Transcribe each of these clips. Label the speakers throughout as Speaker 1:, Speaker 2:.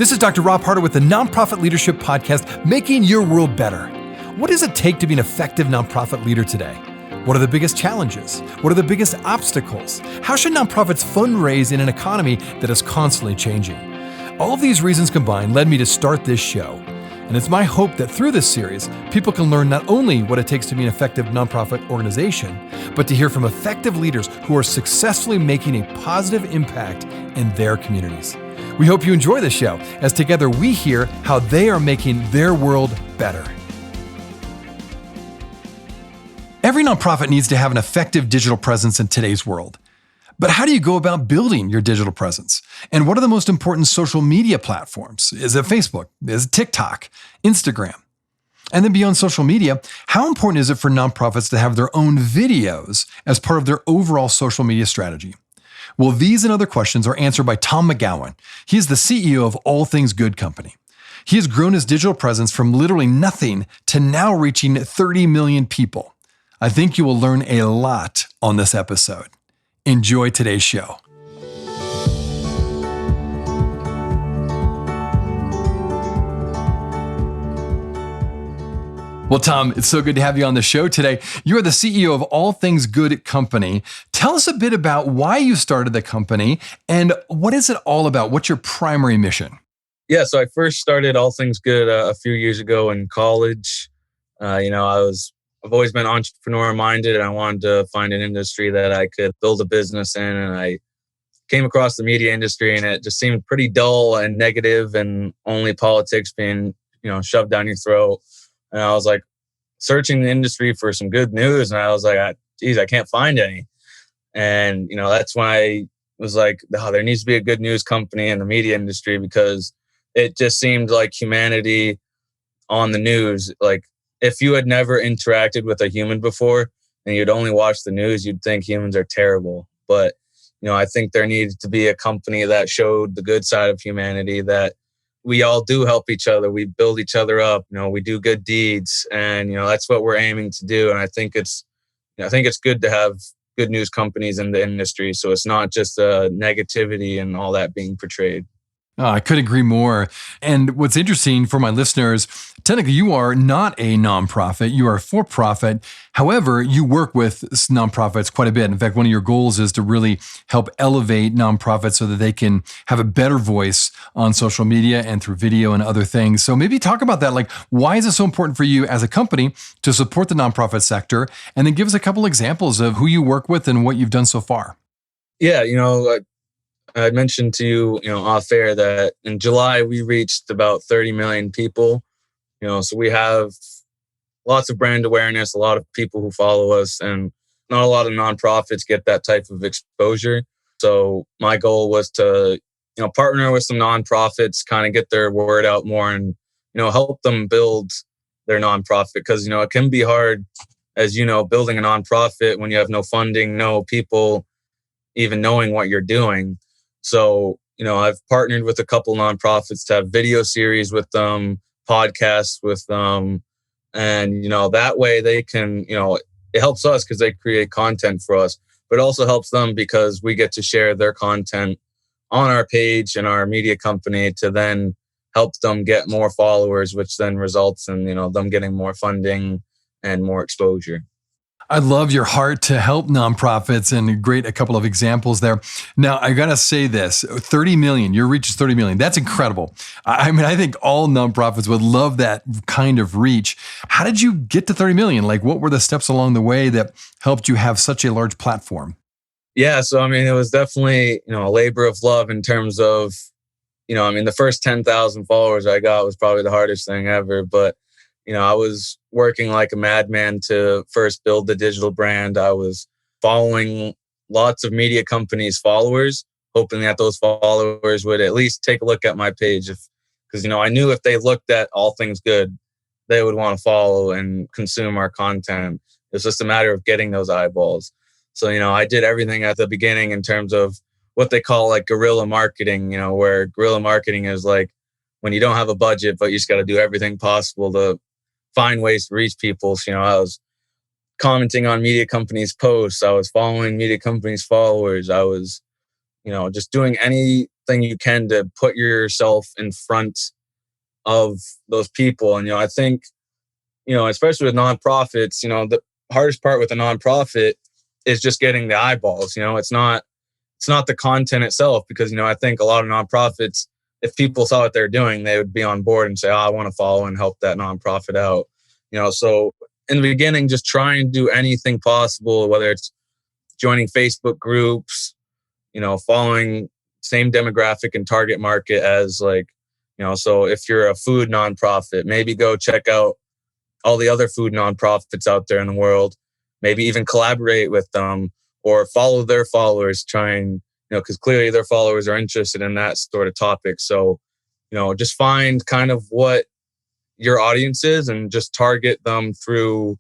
Speaker 1: This is Dr. Rob Harder with the Nonprofit Leadership Podcast, Making Your World Better. What does it take to be an effective nonprofit leader today? What are the biggest challenges? What are the biggest obstacles? How should nonprofits fundraise in an economy that is constantly changing? All of these reasons combined led me to start this show. And it's my hope that through this series, people can learn not only what it takes to be an effective nonprofit organization, but to hear from effective leaders who are successfully making a positive impact in their communities. We hope you enjoy the show, as together we hear how they are making their world better. Every nonprofit needs to have an effective digital presence in today's world. But how do you go about building your digital presence? And what are the most important social media platforms? Is it Facebook? Is it TikTok? Instagram? And then beyond social media, how important is it for nonprofits to have their own videos as part of their overall social media strategy? Well, these and other questions are answered by Tom McGowan. He is the CEO of All Things Good Company. He has grown his digital presence from literally nothing to now reaching 30 million people. I think you will learn a lot on this episode. Enjoy today's show. Well, Tom, it's so good to have you on the show today. You are the CEO of All Things Good Company. Tell us a bit about why you started the company and what is it all about? What's your primary mission?
Speaker 2: Yeah, so I first started All Things Good a few years ago in college. I've always been entrepreneur minded, and I wanted to find an industry that I could build a business in. And I came across the media industry, and it just seemed pretty dull and negative, and only politics being, shoved down your throat. And I was like searching the industry for some good news, and I was like, I can't find any. And that's when I was like, there needs to be a good news company in the media industry, because it just seemed like humanity on the news. Like, if you had never interacted with a human before and you'd only watched the news, you'd think humans are terrible. But, I think there needed to be a company that showed the good side of humanity, that we all do help each other. We build each other up. We do good deeds, and, that's what we're aiming to do. And I think it's good to have good news companies in the industry. So it's not just negativity and all that being portrayed.
Speaker 1: Oh, I couldn't agree more. And what's interesting for my listeners, technically you are not a nonprofit, you are a for-profit. However, you work with nonprofits quite a bit. In fact, one of your goals is to really help elevate nonprofits so that they can have a better voice on social media and through video and other things. So maybe talk about that. Like, why is it so important for you as a company to support the nonprofit sector? And then give us a couple examples of who you work with and what you've done so far.
Speaker 2: Yeah, I mentioned to you, off air that in July we reached about 30 million people. So we have lots of brand awareness, a lot of people who follow us, and not a lot of nonprofits get that type of exposure. So my goal was to, partner with some nonprofits, kind of get their word out more, and, help them build their nonprofit. Because, it can be hard, as building a nonprofit when you have no funding, no people even knowing what you're doing. So, I've partnered with a couple nonprofits to have video series with them, podcasts with them. And, that way they can, it helps us because they create content for us, but it also helps them because we get to share their content on our page and our media company to then help them get more followers, which then results in, them getting more funding and more exposure.
Speaker 1: I love your heart to help nonprofits, and a couple of examples there. Now, I got to say this, 30 million, your reach is 30 million. That's incredible. I think all nonprofits would love that kind of reach. How did you get to 30 million? Like, what were the steps along the way that helped you have such a large platform?
Speaker 2: Yeah, so, it was definitely, a labor of love in terms of, the first 10,000 followers I got was probably the hardest thing ever. But, I was working like a madman to first build the digital brand. I was following lots of media companies' followers, hoping that those followers would at least take a look at my page. Because, I knew if they looked at All Things Good, they would want to follow and consume our content. It's just a matter of getting those eyeballs. So, I did everything at the beginning in terms of what they call like guerrilla marketing, where guerrilla marketing is like when you don't have a budget, but you just got to do everything possible to find ways to reach people. So, I was commenting on media companies' posts. I was following media companies' followers. I was, just doing anything thing you can to put yourself in front of those people. And, I think, especially with nonprofits, the hardest part with a nonprofit is just getting the eyeballs. It's not the content itself, because, I think a lot of nonprofits, if people saw what they're doing, they would be on board and say, oh, I want to follow and help that nonprofit out. So in the beginning, just try and do anything possible, whether it's joining Facebook groups, following same demographic and target market as so if you're a food nonprofit, maybe go check out all the other food nonprofits out there in the world, maybe even collaborate with them or follow their followers, trying, because clearly their followers are interested in that sort of topic. So, just find kind of what your audience is and just target them through,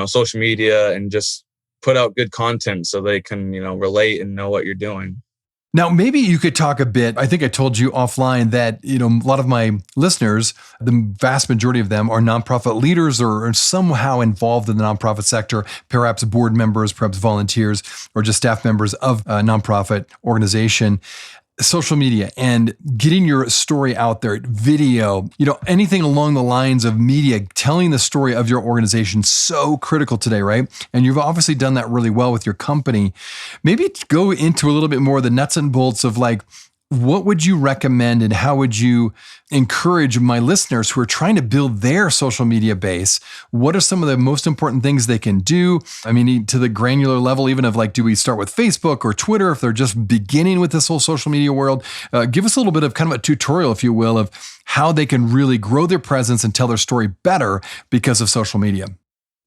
Speaker 2: social media, and just put out good content so they can, relate and know what you're doing.
Speaker 1: Now, maybe you could talk a bit. I think I told you offline that, a lot of my listeners, the vast majority of them are nonprofit leaders or somehow involved in the nonprofit sector, perhaps board members, perhaps volunteers, or just staff members of a nonprofit organization. Social media and getting your story out there, video, anything along the lines of media, telling the story of your organization, so critical today, right? And you've obviously done that really well with your company. Maybe go into a little bit more of the nuts and bolts of what would you recommend and how would you encourage my listeners who are trying to build their social media base? What are some of the most important things they can do? I mean, to the granular level, even of do we start with Facebook or Twitter if they're just beginning with this whole social media world? Give us a little bit of kind of a tutorial, if you will, of how they can really grow their presence and tell their story better because of social media.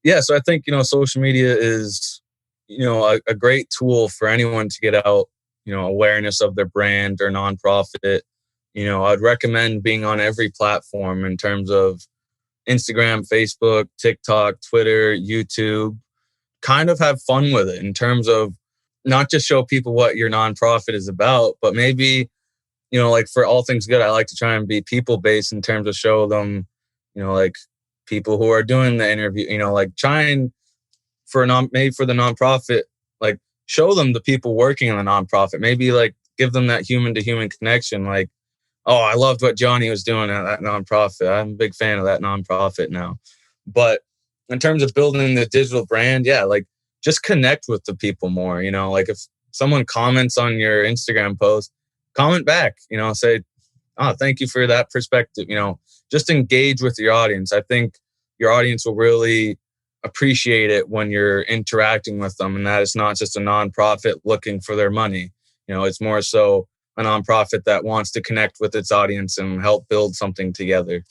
Speaker 2: Yeah, so I think, social media is, a great tool for anyone to get out, awareness of their brand or nonprofit. I'd recommend being on every platform in terms of Instagram, Facebook, TikTok, Twitter, YouTube. Kind of have fun with it in terms of not just show people what your nonprofit is about, but maybe, for All Things Good, I like to try and be people-based in terms of show them, people who are doing the interview, try and maybe for the nonprofit, show them the people working in the nonprofit. Maybe give them that human to human connection. Oh, I loved what Johnny was doing at that nonprofit. I'm a big fan of that nonprofit now. But in terms of building the digital brand, yeah, just connect with the people more. If someone comments on your Instagram post, comment back, say, oh, thank you for that perspective. Just engage with your audience. I think your audience will really appreciate it when you're interacting with them, and that it's not just a nonprofit looking for their money. It's more so a nonprofit that wants to connect with its audience and help build something together.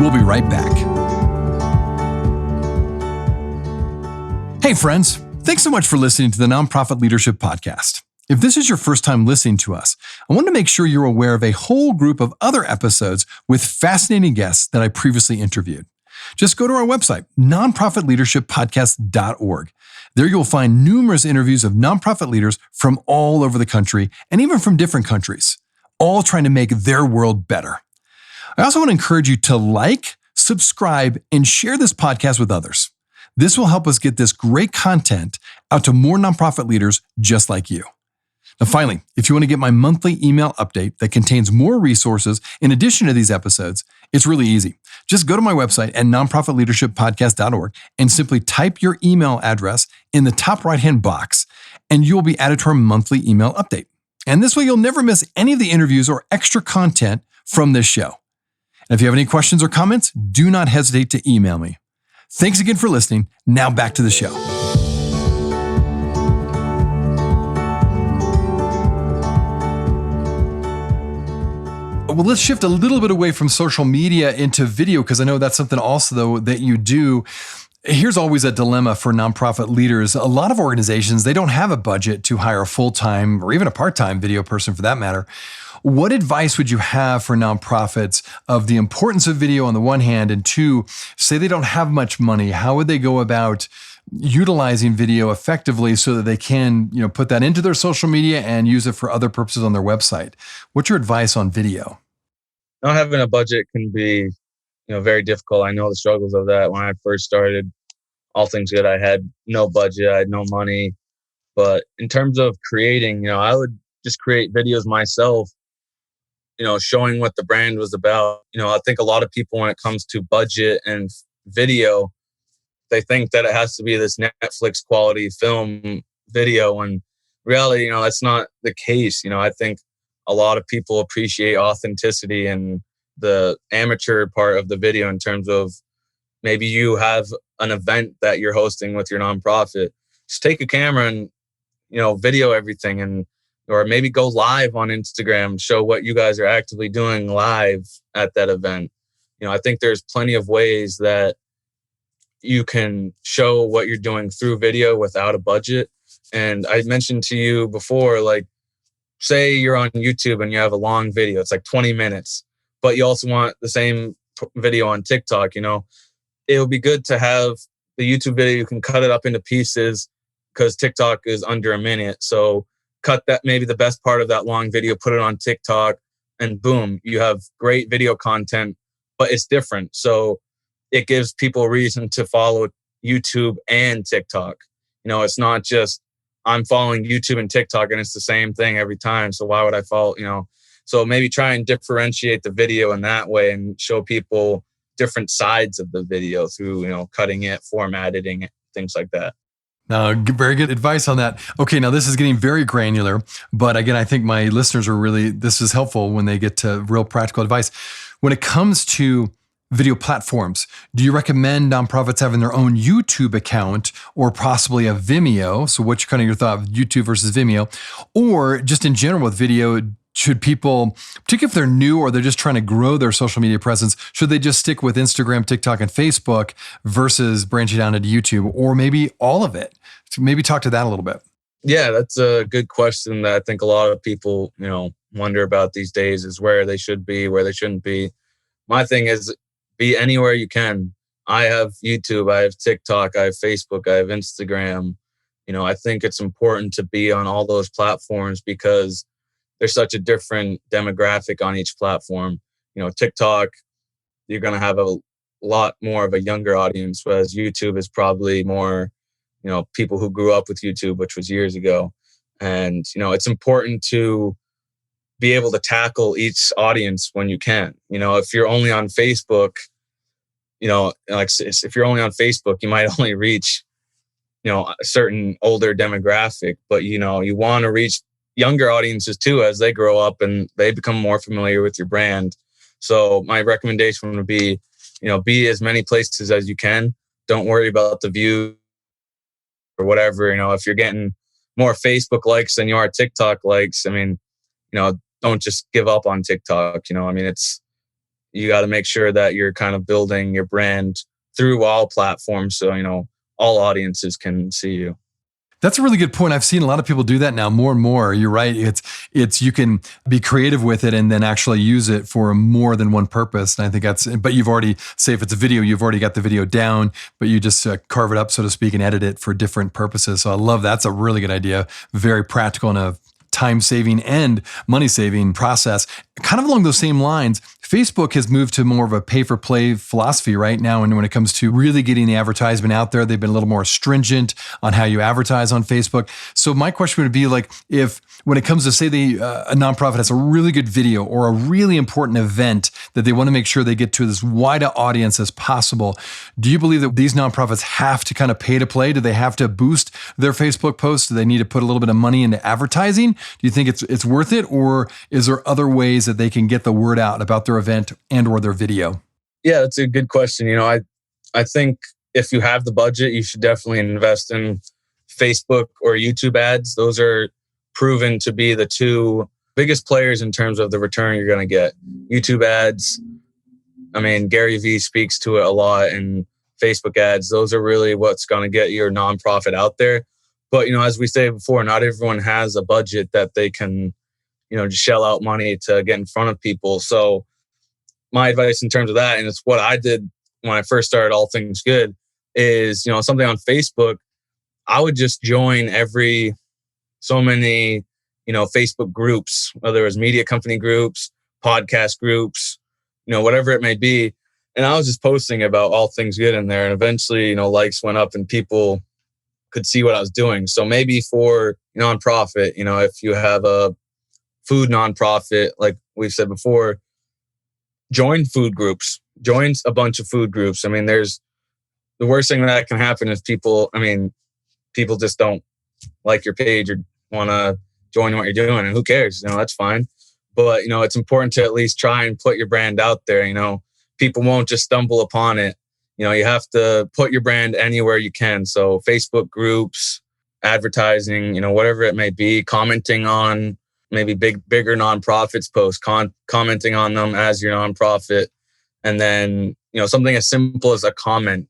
Speaker 1: We'll be right back. Hey friends, thanks so much for listening to the Nonprofit Leadership Podcast. If this is your first time listening to us, I want to make sure you're aware of a whole group of other episodes with fascinating guests that I previously interviewed. Just go to our website, nonprofitleadershippodcast.org. There you'll find numerous interviews of nonprofit leaders from all over the country and even from different countries, all trying to make their world better. I also want to encourage you to subscribe, and share this podcast with others. This will help us get this great content out to more nonprofit leaders just like you. Now, finally, if you want to get my monthly email update that contains more resources in addition to these episodes, it's really easy. Just go to my website at nonprofitleadershippodcast.org and simply type your email address in the top right-hand box, and you'll be added to our monthly email update. And this way, you'll never miss any of the interviews or extra content from this show. And if you have any questions or comments, do not hesitate to email me. Thanks again for listening. Now back to the show. Well, let's shift a little bit away from social media into video, because I know that's something also, though, that you do. Here's always a dilemma for nonprofit leaders. A lot of organizations, they don't have a budget to hire a full-time or even a part-time video person for that matter. What advice would you have for nonprofits of the importance of video on the one hand, and two, say they don't have much money, how would they go about utilizing video effectively so that they can, put that into their social media and use it for other purposes on their website? What's your advice on video?
Speaker 2: Not having a budget can be, very difficult. I know the struggles of that. When I first started All Things Good, I had no budget, I had no money. But in terms of creating, I would just create videos myself, showing what the brand was about. I think a lot of people, when it comes to budget and video, they think that it has to be this Netflix quality film video. When reality, that's not the case. I think a lot of people appreciate authenticity and the amateur part of the video, in terms of maybe you have an event that you're hosting with your nonprofit. Just take a camera and, video everything, and or maybe go live on Instagram, show what you guys are actively doing live at that event. I think there's plenty of ways that you can show what you're doing through video without a budget. And I mentioned to you before, like, say you're on YouTube and you have a long video, it's like 20 minutes, but you also want the same video on TikTok. It would be good to have the YouTube video, you can cut it up into pieces, because TikTok is under a minute. So cut that, maybe the best part of that long video, put it on TikTok, and boom, you have great video content, but it's different. So it gives people a reason to follow YouTube and TikTok. It's not just I'm following YouTube and TikTok and it's the same thing every time. So why would I follow, So maybe try and differentiate the video in that way and show people different sides of the video through, cutting it, formatting it, things like that.
Speaker 1: Very good advice on that. Okay, now this is getting very granular, but again, I think my listeners this is helpful when they get to real practical advice. When it comes to video platforms, do you recommend nonprofits having their own YouTube account or possibly a Vimeo? So what's kind of your thought of YouTube versus Vimeo? Or just in general with video, should people, particularly if they're new or they're just trying to grow their social media presence, should they just stick with Instagram, TikTok, and Facebook versus branching out into YouTube, or maybe all of it? So maybe talk to that a little bit.
Speaker 2: Yeah, that's a good question that I think a lot of people, wonder about these days, is where they should be, where they shouldn't be. My thing is, be anywhere you can. I have YouTube, I have TikTok, I have Facebook, I have Instagram. I think it's important to be on all those platforms because there's such a different demographic on each platform. TikTok, you're going to have a lot more of a younger audience, whereas YouTube is probably more, people who grew up with YouTube, which was years ago. And, it's important to be able to tackle each audience when you can. If you're only on Facebook, if you're only on Facebook, you might only reach, a certain older demographic, but, you want to reach younger audiences too, as they grow up and they become more familiar with your brand. So my recommendation would be, be as many places as you can. Don't worry about the view or whatever. If you're getting more Facebook likes than you are TikTok likes, don't just give up on TikTok. You got to make sure that you're kind of building your brand through all platforms. So, all audiences can see you.
Speaker 1: That's a really good point. I've seen a lot of people do that now more and more. You're right. It's you can be creative with it and then actually use it for more than one purpose. And I think but you've already, say if it's a video, you've already got the video down, but you just carve it up, so to speak, and edit it for different purposes. So I love that's a really good idea. Very practical and a time-saving and money-saving process. Kind of along those same lines, Facebook has moved to more of a pay-for-play philosophy right now. And when it comes to really getting the advertisement out there, they've been a little more stringent on how you advertise on Facebook. So my question would be like, if when it comes to say a nonprofit has a really good video or a really important event that they want to make sure they get to as wide an audience as possible, do you believe that these nonprofits have to kind of pay to play? Do they have to boost their Facebook posts? Do they need to put a little bit of money into advertising? Do you think it's worth it? Or is there other ways that they can get the word out about their event and or their video?
Speaker 2: Yeah, that's a good question. I think if you have the budget, you should definitely invest in Facebook or YouTube ads. Those are proven to be the two biggest players in terms of the return you're going to get. YouTube ads, Gary Vee speaks to it a lot, and Facebook ads, those are really what's going to get your nonprofit out there. But, as we say before, not everyone has a budget that they can, just shell out money to get in front of people. So my advice in terms of that, and it's what I did when I first started All Things Good, is, something on Facebook, I would just join so many, Facebook groups, whether it was media company groups, podcast groups, whatever it may be. And I was just posting about All Things Good in there. And eventually, likes went up and people, could see what I was doing. So maybe for nonprofit, if you have a food nonprofit, like we've said before, join food groups, join a bunch of food groups. I mean, there's the worst thing that can happen is people just don't like your page or want to join what you're doing, and who cares? That's fine. But, it's important to at least try and put your brand out there. People won't just stumble upon it. You have to put your brand anywhere you can. So Facebook groups, advertising, whatever it may be, commenting on maybe bigger nonprofits posts, commenting on them as your nonprofit. And then, something as simple as a comment.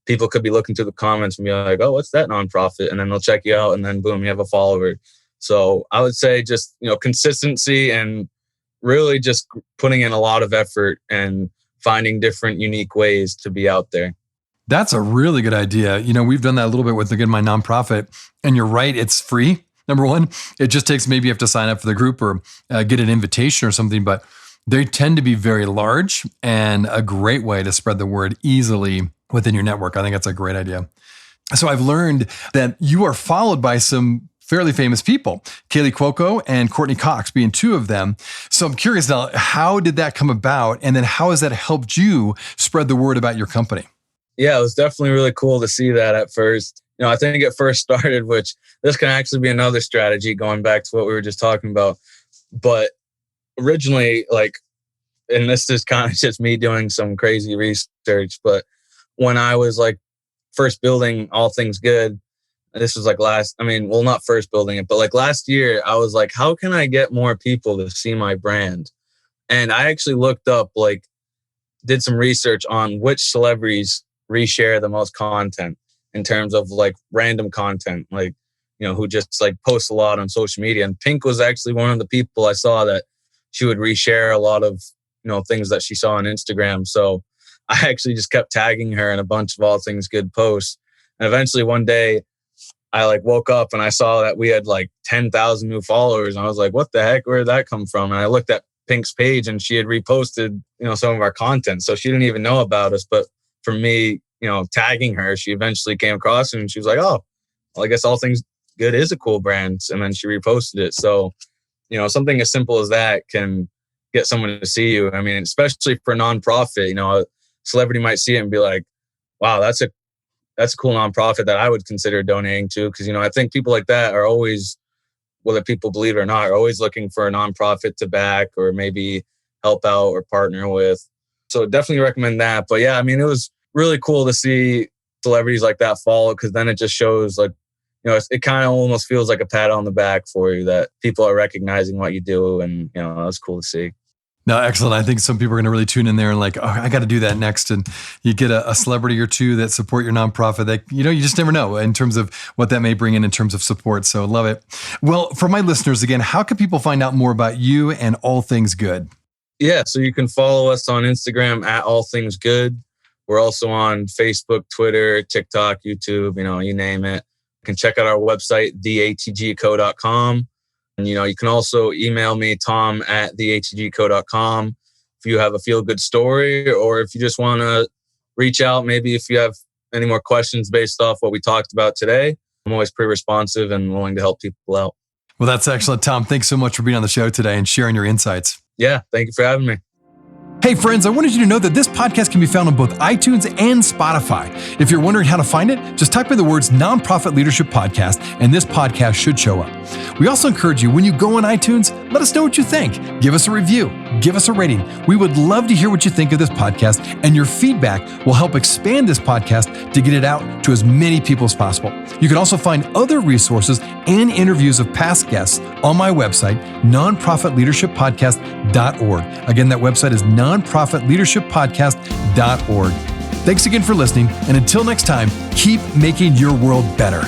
Speaker 2: People could be looking through the comments and be like, oh, what's that nonprofit? And then they'll check you out, and then boom, you have a follower. So I would say just, consistency and really just putting in a lot of effort and finding different unique ways to be out there.
Speaker 1: That's a really good idea. We've done that a little bit with my nonprofit, and you're right. It's free. Number one, it just takes, maybe you have to sign up for the group or get an invitation or something, but they tend to be very large and a great way to spread the word easily within your network. I think that's a great idea. So I've learned that you are followed by some fairly famous people, Kaylee Cuoco and Courtney Cox being two of them. So I'm curious now, how did that come about? And then how has that helped you spread the word about your company?
Speaker 2: Yeah, it was definitely really cool to see that at first. I think it first started, which this can actually be another strategy going back to what we were just talking about. But originally, and this is kind of just me doing some crazy research, but when I was first building All Things Good, this was not first building it, but last year, I was like, how can I get more people to see my brand? And I actually looked up, did some research on which celebrities reshare the most content in terms of random content, who just post a lot on social media. And Pink was actually one of the people I saw that she would reshare a lot of, things that she saw on Instagram. So I actually just kept tagging her in a bunch of All Things Good posts. And eventually one day I woke up and I saw that we had 10,000 new followers. And I was like, what the heck? Where did that come from? And I looked at Pink's page and she had reposted, some of our content. So she didn't even know about us. But for me, tagging her, she eventually came across it and she was like, oh, well, I guess All Things Good is a cool brand. And then she reposted it. So, something as simple as that can get someone to see you. I mean, especially for a nonprofit, a celebrity might see it and be like, wow, that's a cool nonprofit that I would consider donating to. Because, I think people like that are always, whether people believe it or not, are always looking for a nonprofit to back or maybe help out or partner with. So definitely recommend that. But yeah, it was really cool to see celebrities like that follow, because then it just shows it kind of almost feels like a pat on the back for you that people are recognizing what you do. And, that's cool to see.
Speaker 1: No, excellent. I think some people are going to really tune in there and oh, I got to do that next. And you get a celebrity or two that support your nonprofit that, you just never know in terms of what that may bring in terms of support. So love it. Well, for my listeners, again, how can people find out more about you and All Things Good?
Speaker 2: Yeah, so you can follow us on Instagram at All Things Good. We're also on Facebook, Twitter, TikTok, YouTube, you name it. You can check out our website, theatgco.com. And, you can also email me, tom@theatgco.com, if you have a feel-good story, or if you just want to reach out, maybe if you have any more questions based off what we talked about today. I'm always pretty responsive and willing to help people out.
Speaker 1: Well, that's excellent, Tom. Thanks so much for being on the show today and sharing your insights.
Speaker 2: Yeah, thank you for having me.
Speaker 1: Hey friends, I wanted you to know that this podcast can be found on both iTunes and Spotify. If you're wondering how to find it, just type in the words Nonprofit Leadership Podcast and this podcast should show up. We also encourage you, when you go on iTunes, let us know what you think. Give us a review, give us a rating. We would love to hear what you think of this podcast, and your feedback will help expand this podcast to get it out to as many people as possible. You can also find other resources and interviews of past guests on my website, nonprofitleadershippodcast.org. Again, that website is nonprofitleadershippodcast.org. Thanks again for listening, and until next time, keep making your world better.